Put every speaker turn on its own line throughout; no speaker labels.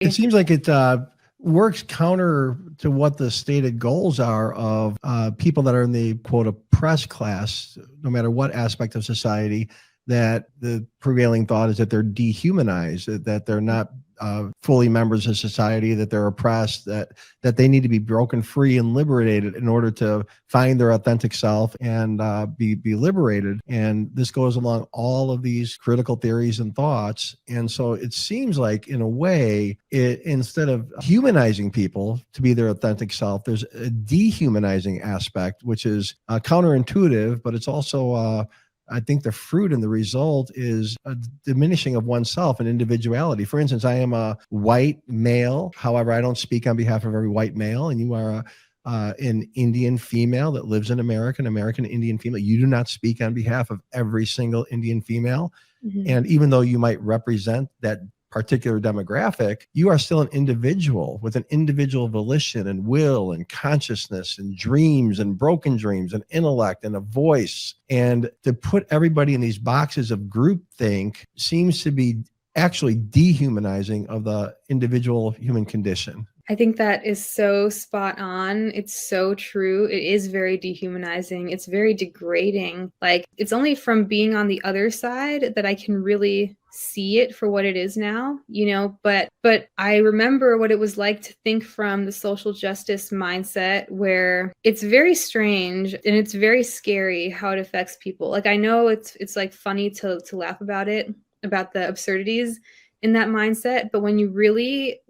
It seems like it works counter to what the stated goals are of people that are in the quote oppressed class, no matter what aspect of society, that the prevailing thought is that they're dehumanized, that they're not fully members of society, that they're oppressed, that they need to be broken free and liberated in order to find their authentic self and be liberated. And this goes along all of these critical theories and thoughts. And so it seems like, in a way, instead of humanizing people to be their authentic self, there's a dehumanizing aspect, which is counterintuitive, but it's also I think the fruit and the result is a diminishing of oneself and individuality. For instance, I am a white male. However, I don't speak on behalf of every white male. And you are an Indian female that lives in America, an American Indian female. You do not speak on behalf of every single Indian female. Mm-hmm. And even though you might represent that particular demographic, you are still an individual with an individual volition and will and consciousness and dreams and broken dreams and intellect and a voice. And to put everybody in these boxes of groupthink seems to be actually dehumanizing of the individual human condition.
I think that is so spot on. It's so true. It is very dehumanizing. It's very degrading. Like, it's only from being on the other side that I can really see it for what it is now, but I remember what it was like to think from the social justice mindset, where it's very strange and it's very scary how it affects people. Like, I know it's like funny to laugh about it, about the absurdities in that mindset, but when you really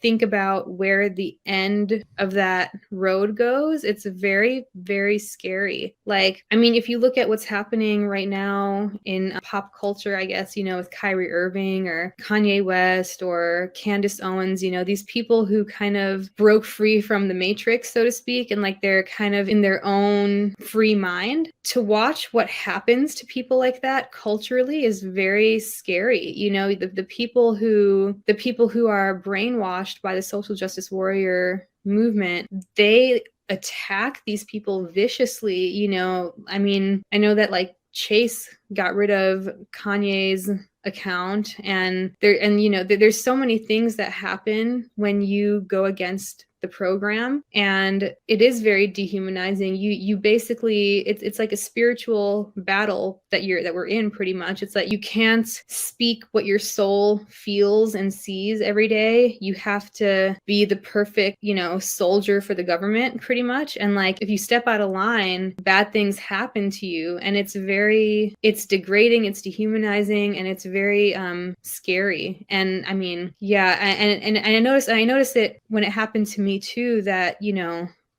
think about where the end of that road goes, it's very, very scary. If you look at what's happening right now in pop culture, I guess, with Kyrie Irving or Kanye West or Candace Owens, these people who kind of broke free from the matrix, so to speak, and they're kind of in their own free mind. To watch what happens to people like that culturally is very scary. The people who are brainwashed by the social justice warrior movement, they attack these people viciously. I know that Chase got rid of Kanye's account, and there's so many things that happen when you go against the program, and it is very dehumanizing. You basically, it's like a spiritual battle that we're in, pretty much. It's like you can't speak what your soul feels and sees every day. You have to be the perfect, soldier for the government, pretty much. And if you step out of line, bad things happen to you, and it's degrading, it's dehumanizing, and it's very scary. And I noticed it when it happened to me too, that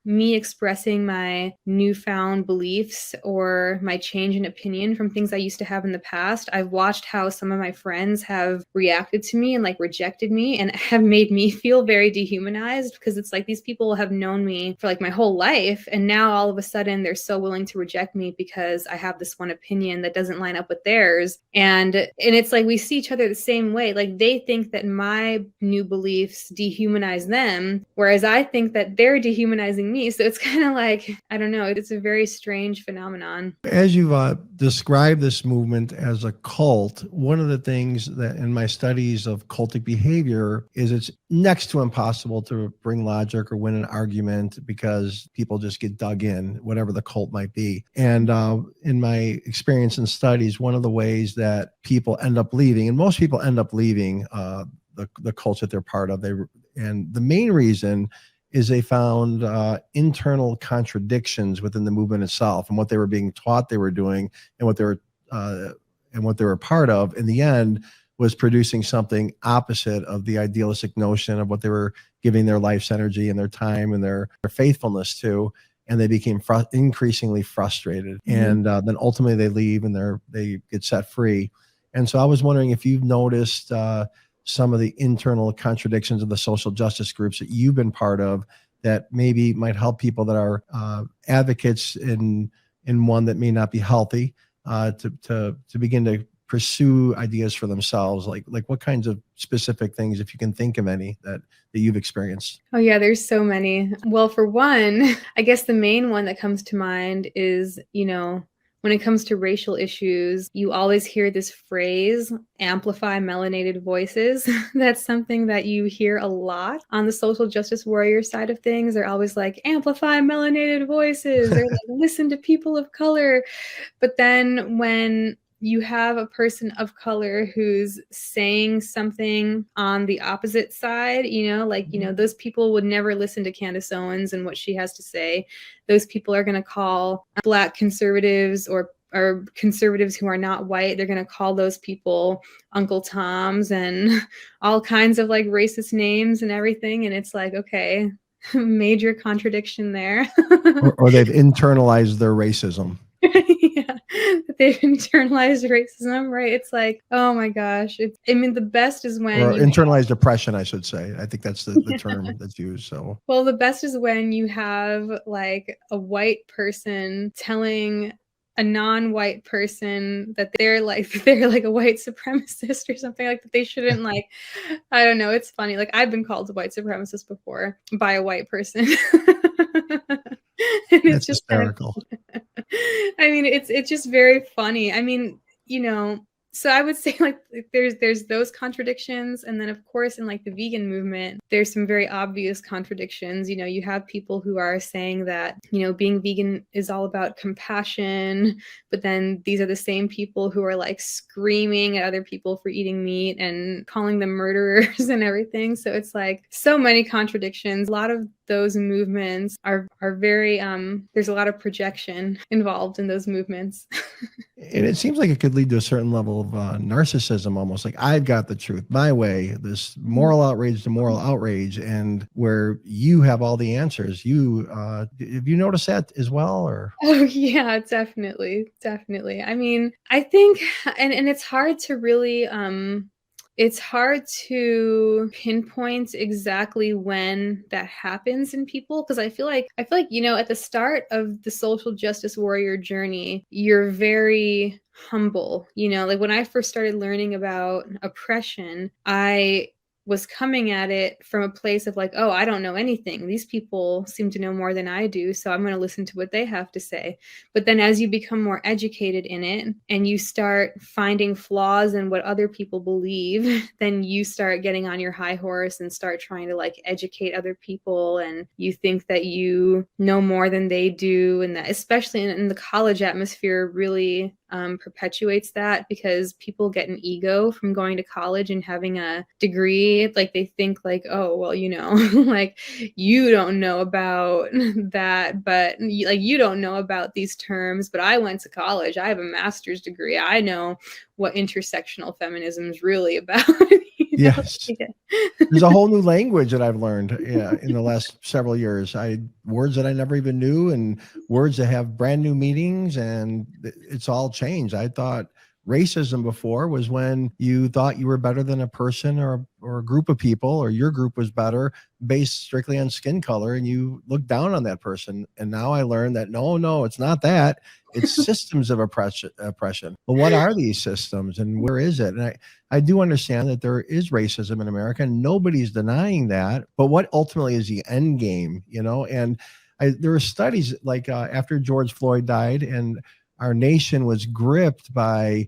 me expressing my newfound beliefs or my change in opinion from things I used to have in the past, I've watched how some of my friends have reacted to me and rejected me, and have made me feel very dehumanized, because it's these people have known me for my whole life, and now all of a sudden they're so willing to reject me because I have this one opinion that doesn't line up with theirs. And it's we see each other the same way. They think that my new beliefs dehumanize them, whereas I think that they're dehumanizing me. So it's kind of I don't know, it's a very strange phenomenon.
As you've described this movement as a cult, one of the things that in my studies of cultic behavior is it's next to impossible to bring logic or win an argument, because people just get dug in, whatever the cult might be. And in my experience and studies, one of the ways that people end up leaving, and most people end up leaving the cult that they're part of, and the main reason is they found internal contradictions within the movement itself, and what they were being taught they were doing, and what they were part of, in the end, was producing something opposite of the idealistic notion of what they were giving their life's energy and their time and their faithfulness to. And they became increasingly frustrated. Mm-hmm. And then ultimately they leave and they get set free. And so I was wondering if you've noticed some of the internal contradictions of the social justice groups that you've been part of that maybe might help people that are advocates in one that may not be healthy to begin to pursue ideas for themselves. Like what kinds of specific things, if you can think of any, that you've experienced?
Oh yeah, there's so many. Well, for one, I guess the main one that comes to mind is, when it comes to racial issues, you always hear this phrase, amplify melanated voices. That's something that you hear a lot on the social justice warrior side of things. They're always like, amplify melanated voices. They're like, listen to people of color. But then when you have a person of color who's saying something on the opposite side, those people would never listen to Candace Owens and what she has to say. Those people are going to call Black conservatives or conservatives who are not white, they're going to call those people Uncle Toms and all kinds of like racist names and everything. And it's like, okay, major contradiction there.
or they've internalized their racism.
Yeah, they've internalized racism, right? It's like, oh my gosh. The best is when
or internalized oppression, I should say. I think that's the term that's used. So,
well, the best is when you have like a white person telling a non-white person that they're like a white supremacist or something, like that they shouldn't like, I don't know. It's funny. Like I've been called a white supremacist before by a white person. And
it's just hysterical.
It's just very funny. So I would say like there's those contradictions, and then of course in like the vegan movement there's some very obvious contradictions. You have people who are saying that being vegan is all about compassion, but then these are the same people who are like screaming at other people for eating meat and calling them murderers and everything. So it's like so many contradictions. A lot of those movements are very there's a lot of projection involved in those movements.
And it seems like it could lead to a certain level of narcissism, almost like I've got the truth my way, this moral outrage to moral outrage, and where you have all the answers. Have you noticed that as well? Or
oh yeah, definitely. I think and it's hard to really it's hard to pinpoint exactly when that happens in people, because I feel like at the start of the social justice warrior journey, you're very humble. Like when I first started learning about oppression, I was coming at it from a place of like, oh, I don't know anything. These people seem to know more than I do, so I'm going to listen to what they have to say. But then as you become more educated in it and you start finding flaws in what other people believe, then you start getting on your high horse and start trying to like educate other people, and you think that you know more than they do. And that, especially in the college atmosphere, really perpetuates that, because people get an ego from going to college and having a degree. Like they think like, oh, well, like you don't know about that, but like you don't know about these terms, but I went to college. I have a master's degree. I know what intersectional feminism is really about.
Yes. There's a whole new language that I've learned in the last several years. Words that I never even knew, and words that have brand new meanings, and it's all changed. I thought racism before was when you thought you were better than a person or a group of people, or your group was better based strictly on skin color, and you looked down on that person. And now I learned that no, it's not that. It's systems of oppression. Well, what are these systems and where is it? And I do understand that there is racism in America, and nobody's denying that. But what ultimately is the end game, And there were studies like after George Floyd died and our nation was gripped by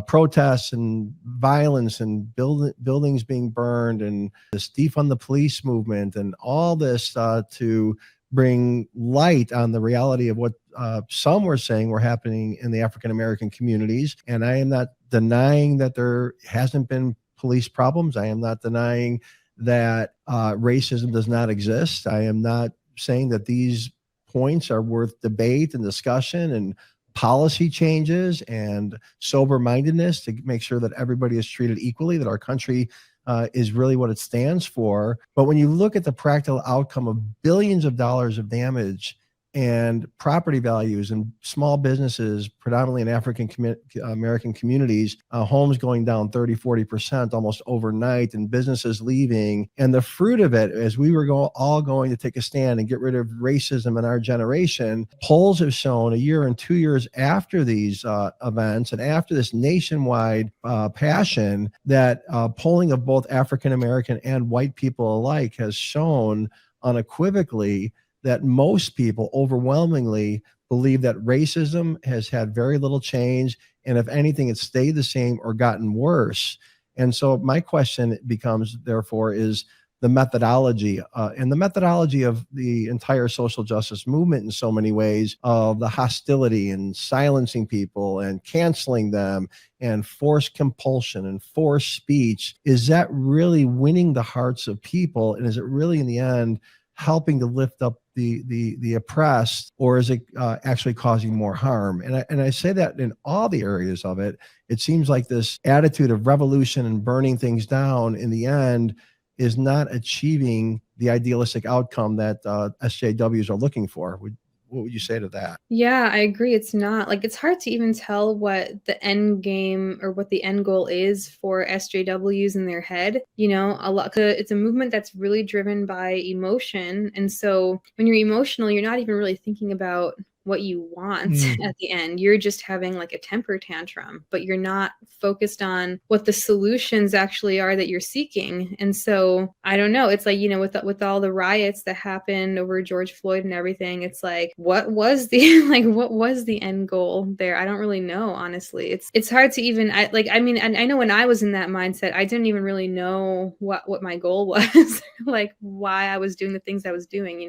protests and violence and buildings being burned and this defund the police movement and all this to bring light on the reality of what some were saying were happening in the African-American communities. And I am not denying that there hasn't been police problems. I am not denying that racism does not exist. I am not saying that these points are worth debate and discussion and policy changes and sober-mindedness to make sure that everybody is treated equally, that our country is really what it stands for. But when you look at the practical outcome of billions of dollars of damage and property values and small businesses, predominantly in African American communities, homes going down 30, 40% almost overnight, and businesses leaving. And the fruit of it, as we were all going to take a stand and get rid of racism in our generation, polls have shown a year and 2 years after these events and after this nationwide passion that polling of both African American and white people alike has shown unequivocally that most people overwhelmingly believe that racism has had very little change. And if anything, it's stayed the same or gotten worse. And so my question becomes, therefore, is the methodology and the methodology of the entire social justice movement in so many ways, of the hostility and silencing people and canceling them and forced compulsion and forced speech. Is that really winning the hearts of people? And is it really in the end helping to lift up the oppressed, or is it actually causing more harm? And I say that in all the areas of it. It seems like this attitude of revolution and burning things down in the end is not achieving the idealistic outcome that SJWs are looking for. What would you say to that?
Yeah, I agree. It's not like, it's hard to even tell what the end game or what the end goal is for SJWs in their head. You know, it's a movement that's really driven by emotion. And so when you're emotional, you're not even really thinking about what you want at the end. You're just having like a temper tantrum, but you're not focused on what the solutions actually are that you're seeking. And so I don't know. It's like, you know, with all the riots that happened over George Floyd and everything, it's like, what was the what was the end goal there? I don't really know, honestly. It's hard to even I know when I was in that mindset, I didn't even really know what my goal was, like why I was doing the things I was doing, you know.